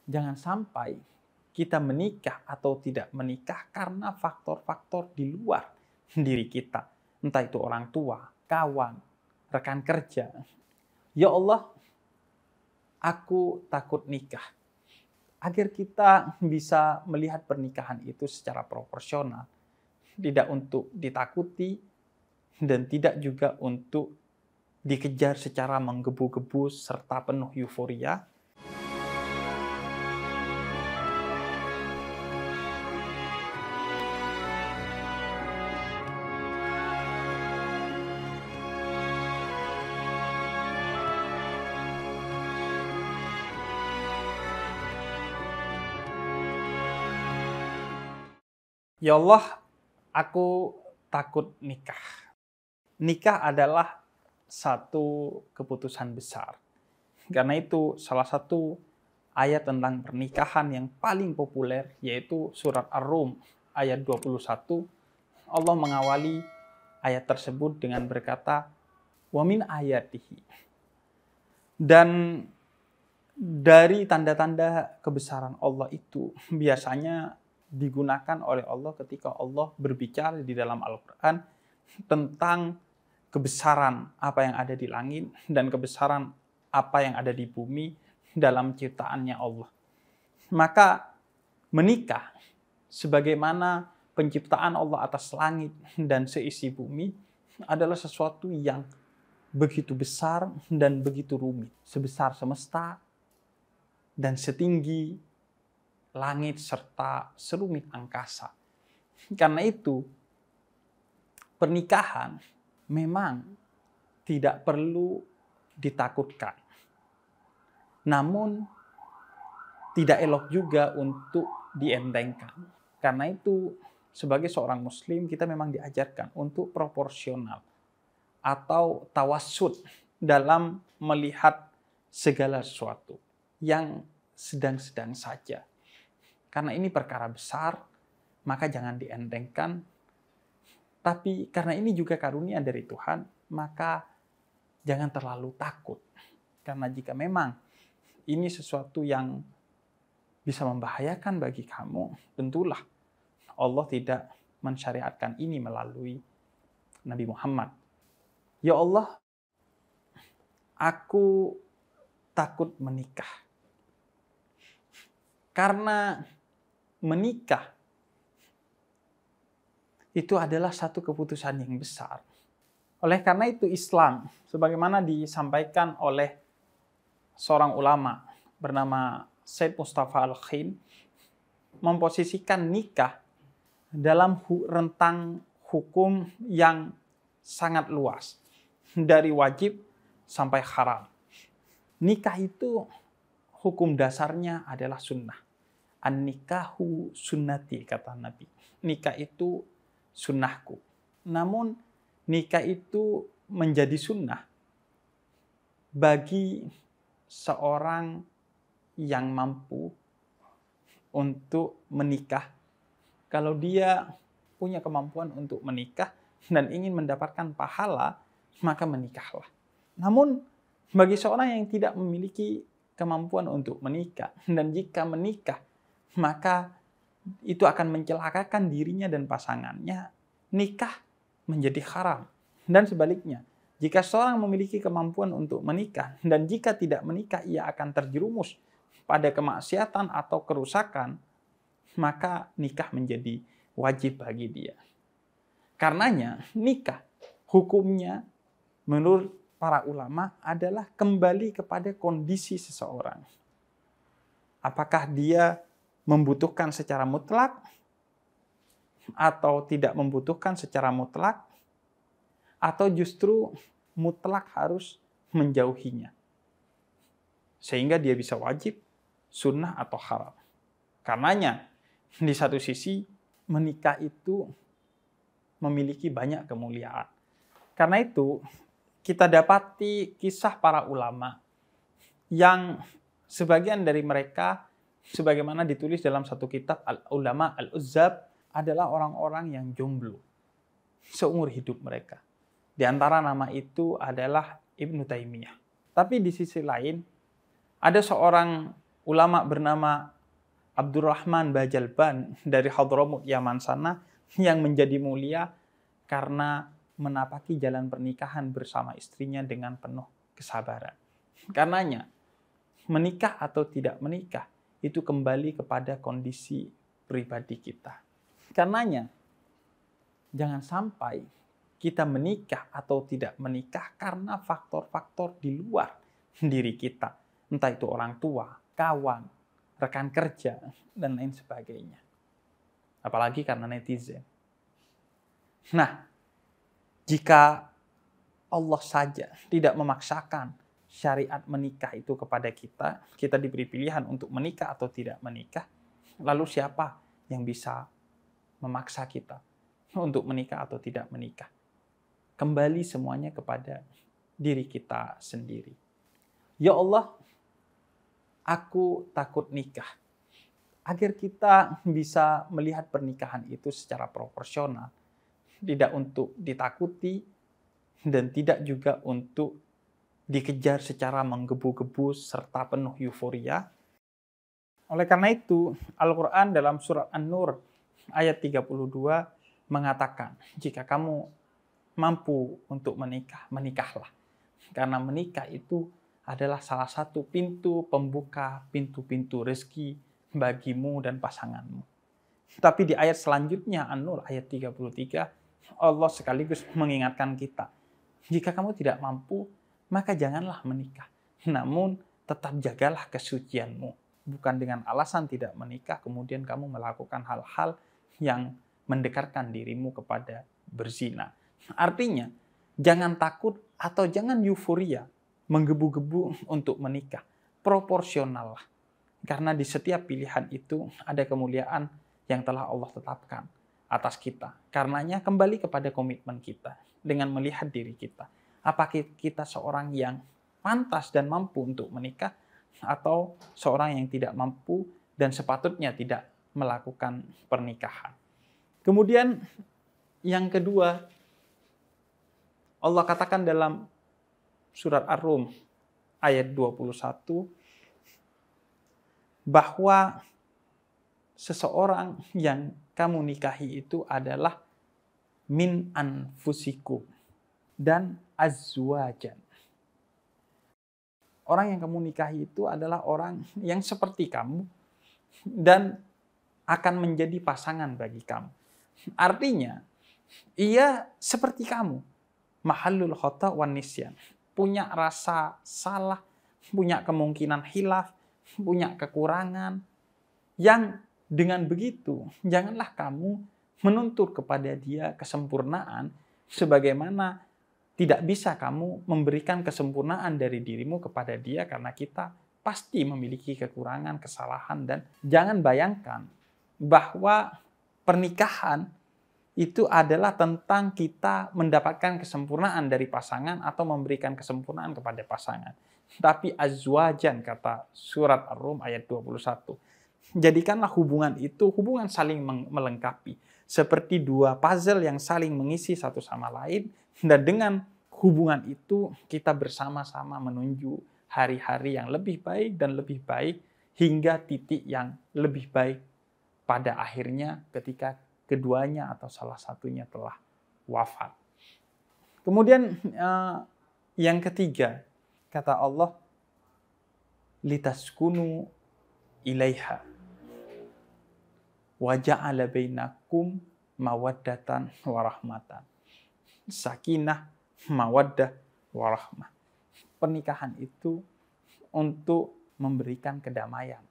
jangan sampai kita menikah atau tidak menikah karena faktor-faktor di luar diri kita. Entah itu orang tua, kawan, rekan kerja. Ya Allah, aku takut nikah. Agar kita bisa melihat pernikahan itu secara proporsional. Tidak untuk ditakuti dan tidak juga untuk dikejar secara menggebu-gebu serta penuh euforia. Ya Allah, aku takut nikah. Nikah adalah satu keputusan besar. Karena itu salah satu ayat tentang pernikahan yang paling populer yaitu surat Ar-Rum ayat 21. Allah mengawali ayat tersebut dengan berkata, "Wa min ayatihi." Dan dari tanda-tanda kebesaran Allah itu biasanya digunakan oleh Allah ketika Allah berbicara di dalam Al-Quran tentang kebesaran apa yang ada di langit dan kebesaran apa yang ada di bumi dalam ciptaannya Allah. Maka menikah sebagaimana penciptaan Allah atas langit dan seisi bumi adalah sesuatu yang begitu besar dan begitu rumit. Sebesar semesta dan setinggi langit serta serumit angkasa. Karena itu, pernikahan memang tidak perlu ditakutkan. Namun, tidak elok juga untuk dientengkan. Karena itu, sebagai seorang muslim, kita memang diajarkan untuk proporsional atau tawassut dalam melihat segala sesuatu yang sedang-sedang saja. Karena ini perkara besar, maka jangan dientengkan. Tapi karena ini juga karunia dari Tuhan, maka jangan terlalu takut. Karena jika memang ini sesuatu yang bisa membahayakan bagi kamu, tentulah Allah tidak mensyariatkan ini melalui Nabi Muhammad. Ya Allah, aku takut menikah. Karena menikah itu adalah satu keputusan yang besar. Oleh karena itu Islam, sebagaimana disampaikan oleh seorang ulama bernama Syed Mustafa Al-Khin, memposisikan nikah dalam rentang hukum yang sangat luas, dari wajib sampai haram. Nikah itu hukum dasarnya adalah sunnah. An-nikahu sunnati, kata Nabi. Nikah itu sunnahku. Namun nikah itu menjadi sunnah bagi seorang yang mampu untuk menikah. Kalau dia punya kemampuan untuk menikah dan ingin mendapatkan pahala, maka menikahlah. Namun bagi seorang yang tidak memiliki kemampuan untuk menikah, dan jika menikah maka itu akan mencelakakan dirinya dan pasangannya, nikah menjadi haram. Dan sebaliknya, jika seorang memiliki kemampuan untuk menikah dan jika tidak menikah ia akan terjerumus pada kemaksiatan atau kerusakan, maka nikah menjadi wajib bagi dia. Karenanya nikah hukumnya menurut para ulama adalah kembali kepada kondisi seseorang. Apakah dia membutuhkan secara mutlak atau tidak membutuhkan secara mutlak, atau justru mutlak harus menjauhinya sehingga dia bisa wajib, sunnah atau haram. Karenanya di satu sisi menikah itu memiliki banyak kemuliaan. Karena itu kita dapati kisah para ulama yang sebagian dari mereka sebagaimana ditulis dalam satu kitab Al-Ulama Al-Uzzab adalah orang-orang yang jomblo seumur hidup mereka. Di antara nama itu adalah Ibnu Taimiyah. Tapi di sisi lain, ada seorang ulama bernama Abdurrahman Bajalban dari Hadramut Yaman sana yang menjadi mulia karena menapaki jalan pernikahan bersama istrinya dengan penuh kesabaran. Karenanya, menikah atau tidak menikah itu kembali kepada kondisi pribadi kita. Karenanya, jangan sampai kita menikah atau tidak menikah karena faktor-faktor di luar diri kita. Entah itu orang tua, kawan, rekan kerja, dan lain sebagainya. Apalagi karena netizen. Nah, jika Allah saja tidak memaksakan syariat menikah itu kepada kita, kita diberi pilihan untuk menikah atau tidak menikah, lalu siapa yang bisa memaksa kita untuk menikah atau tidak menikah? Kembali semuanya kepada diri kita sendiri. Ya Allah, aku takut nikah. Agar kita bisa melihat pernikahan itu secara proporsional, tidak untuk ditakuti dan tidak juga untuk dikejar secara menggebu-gebu serta penuh euforia. Oleh karena itu, Al-Quran dalam surat An-Nur ayat 32 mengatakan, jika kamu mampu untuk menikah, menikahlah. Karena menikah itu adalah salah satu pintu pembuka pintu-pintu rezeki bagimu dan pasanganmu. Tapi di ayat selanjutnya, An-Nur ayat 33, Allah sekaligus mengingatkan kita, jika kamu tidak mampu, maka janganlah menikah. Namun, tetap jagalah kesucianmu. Bukan dengan alasan tidak menikah, kemudian kamu melakukan hal-hal yang mendekatkan dirimu kepada berzina. Artinya, jangan takut atau jangan euforia, menggebu-gebu untuk menikah. Proporsional lah. Karena di setiap pilihan itu ada kemuliaan yang telah Allah tetapkan atas kita. Karenanya kembali kepada komitmen kita dengan melihat diri kita. Apakah kita seorang yang pantas dan mampu untuk menikah atau seorang yang tidak mampu dan sepatutnya tidak melakukan pernikahan. Kemudian yang kedua, Allah katakan dalam surat Ar-Rum ayat 21 bahwa seseorang yang kamu nikahi itu adalah min anfusikum dan azwajan. Orang yang kamu nikahi itu adalah orang yang seperti kamu dan akan menjadi pasangan bagi kamu. Artinya, ia seperti kamu. Mahallul khata' wan nisyan. Punya rasa salah, punya kemungkinan hilaf, punya kekurangan. Yang dengan begitu, janganlah kamu menuntut kepada dia kesempurnaan sebagaimana tidak bisa kamu memberikan kesempurnaan dari dirimu kepada dia karena kita pasti memiliki kekurangan, kesalahan, dan jangan bayangkan bahwa pernikahan itu adalah tentang kita mendapatkan kesempurnaan dari pasangan atau memberikan kesempurnaan kepada pasangan. Tapi azwajan, kata surat Ar-Rum ayat 21. Jadikanlah hubungan itu hubungan saling melengkapi. Seperti dua puzzle yang saling mengisi satu sama lain. Dan dengan hubungan itu kita bersama-sama menuju hari-hari yang lebih baik dan lebih baik. Hingga titik yang lebih baik pada akhirnya ketika keduanya atau salah satunya telah wafat. Kemudian yang ketiga, kata Allah, litaskunu ilaiha wa ja'ala bainakum mawaddatan warahmatan. Sakinah, mawaddah, warahmah. Pernikahan itu untuk memberikan kedamaian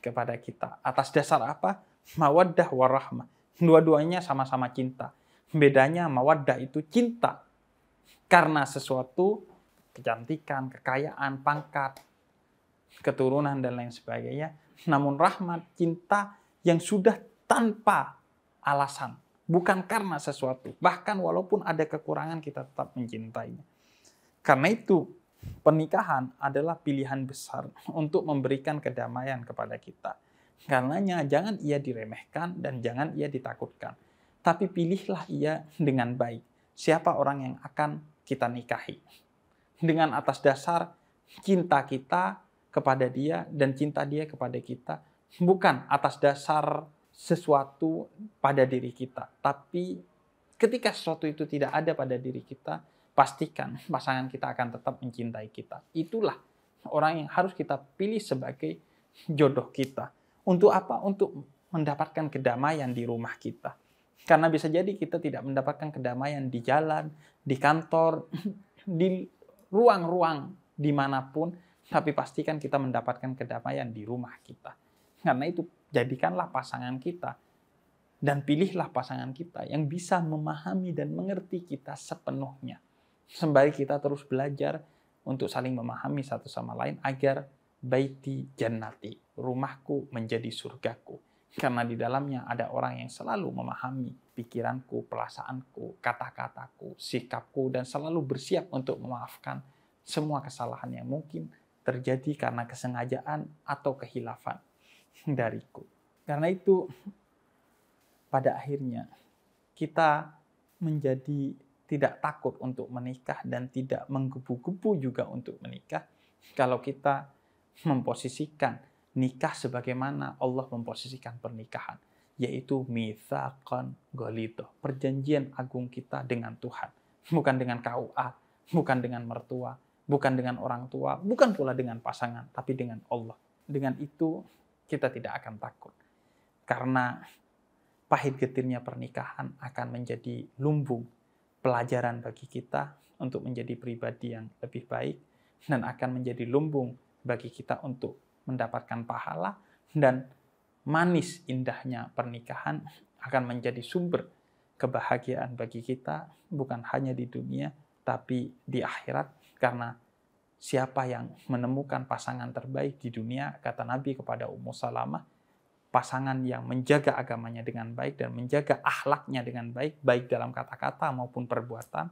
kepada kita. Atas dasar apa? Mawaddah, warahmah. Dua-duanya sama-sama cinta. Bedanya mawaddah itu cinta karena sesuatu, kecantikan, kekayaan, pangkat, keturunan, dan lain sebagainya. Namun rahmat, cinta yang sudah tanpa alasan. Bukan karena sesuatu. Bahkan walaupun ada kekurangan, kita tetap mencintainya. Karena itu, pernikahan adalah pilihan besar untuk memberikan kedamaian kepada kita. Karenanya jangan ia diremehkan dan jangan ia ditakutkan. Tapi pilihlah ia dengan baik. Siapa orang yang akan kita nikahi. Dengan atas dasar cinta kita, kepada dia dan cinta dia kepada kita bukan atas dasar sesuatu pada diri kita, tapi ketika sesuatu itu tidak ada pada diri kita, pastikan pasangan kita akan tetap mencintai kita. Itulah orang yang harus kita pilih sebagai jodoh kita. Untuk apa? Untuk mendapatkan kedamaian di rumah kita. Karena bisa jadi kita tidak mendapatkan kedamaian di jalan, di kantor, di ruang-ruang dimanapun, tapi pastikan kita mendapatkan kedamaian di rumah kita. Karena itu, jadikanlah pasangan kita dan pilihlah pasangan kita yang bisa memahami dan mengerti kita sepenuhnya. Sembari kita terus belajar untuk saling memahami satu sama lain agar baiti jannati, rumahku menjadi surgaku. Karena di dalamnya ada orang yang selalu memahami pikiranku, perasaanku, kata-kataku, sikapku, dan selalu bersiap untuk memaafkan semua kesalahan yang mungkin terjadi karena kesengajaan atau kehilafan dariku. Karena itu, pada akhirnya kita menjadi tidak takut untuk menikah dan tidak menggebu-gebu juga untuk menikah kalau kita memposisikan nikah sebagaimana Allah memposisikan pernikahan, yaitu mitsaqan ghalidha, perjanjian agung kita dengan Tuhan, bukan dengan KUA, bukan dengan mertua, bukan dengan orang tua, bukan pula dengan pasangan, tapi dengan Allah. Dengan itu kita tidak akan takut. Karena pahit getirnya pernikahan akan menjadi lumbung pelajaran bagi kita untuk menjadi pribadi yang lebih baik dan akan menjadi lumbung bagi kita untuk mendapatkan pahala, dan manis indahnya pernikahan akan menjadi sumber kebahagiaan bagi kita bukan hanya di dunia tapi di akhirat. Karena siapa yang menemukan pasangan terbaik di dunia, kata Nabi kepada Ummu Salamah, pasangan yang menjaga agamanya dengan baik dan menjaga akhlaknya dengan baik, baik dalam kata-kata maupun perbuatan,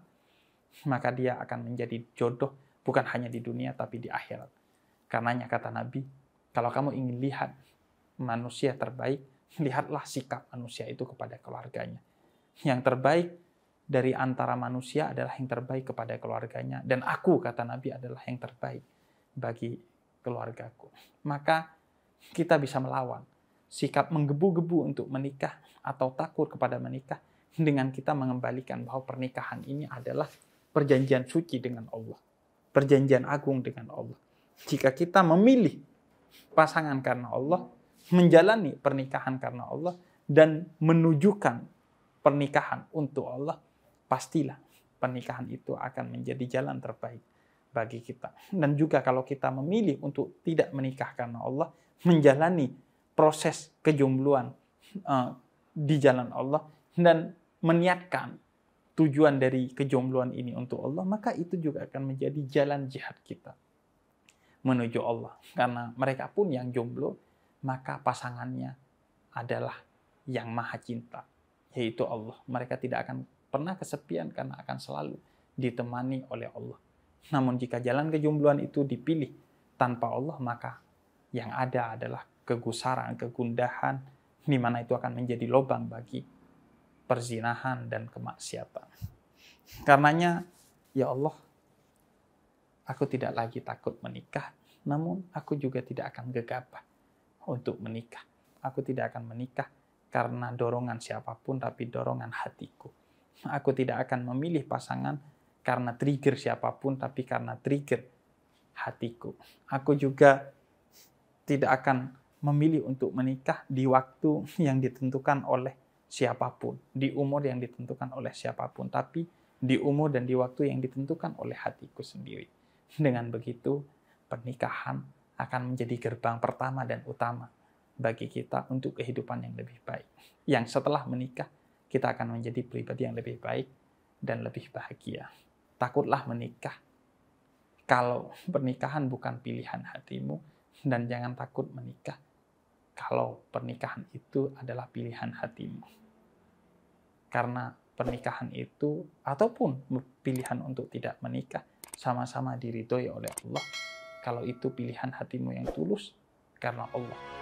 maka dia akan menjadi jodoh bukan hanya di dunia tapi di akhirat. Karenanya kata Nabi, kalau kamu ingin lihat manusia terbaik, lihatlah sikap manusia itu kepada keluarganya. Yang terbaik dari antara manusia adalah yang terbaik kepada keluarganya, dan aku, kata Nabi, adalah yang terbaik bagi keluargaku. Maka kita bisa melawan sikap menggebu-gebu untuk menikah atau takut kepada menikah dengan kita mengembalikan bahwa pernikahan ini adalah perjanjian suci dengan Allah, perjanjian agung dengan Allah. Jika kita memilih pasangan karena Allah, menjalani pernikahan karena Allah, dan menunjukkan pernikahan untuk Allah, pastilah pernikahan itu akan menjadi jalan terbaik bagi kita. Dan juga kalau kita memilih untuk tidak menikah karena Allah, menjalani proses kejombloan di jalan Allah, dan meniatkan tujuan dari kejombloan ini untuk Allah, maka itu juga akan menjadi jalan jihad kita menuju Allah. Karena mereka pun yang jomblo, maka pasangannya adalah yang maha cinta, yaitu Allah. Mereka tidak akan pernah kesepian karena akan selalu ditemani oleh Allah. Namun jika jalan kejombloan itu dipilih tanpa Allah, maka yang ada adalah kegusaran, kegundahan, di mana itu akan menjadi lubang bagi perzinahan dan kemaksiatan. Karenanya, ya Allah, aku tidak lagi takut menikah, namun aku juga tidak akan gegabah untuk menikah. Aku tidak akan menikah karena dorongan siapapun, tapi dorongan hatiku. Aku tidak akan memilih pasangan karena trigger siapapun, tapi karena trigger hatiku. Aku juga tidak akan memilih untuk menikah di waktu yang ditentukan oleh siapapun, di umur yang ditentukan oleh siapapun, tapi di umur dan di waktu yang ditentukan oleh hatiku sendiri. Dengan begitu, pernikahan akan menjadi gerbang pertama dan utama bagi kita untuk kehidupan yang lebih baik. Yang setelah menikah, kita akan menjadi pribadi yang lebih baik dan lebih bahagia. Takutlah menikah kalau pernikahan bukan pilihan hatimu, dan jangan takut menikah kalau pernikahan itu adalah pilihan hatimu. Karena pernikahan itu, ataupun pilihan untuk tidak menikah, sama-sama diridhoi oleh Allah kalau itu pilihan hatimu yang tulus karena Allah.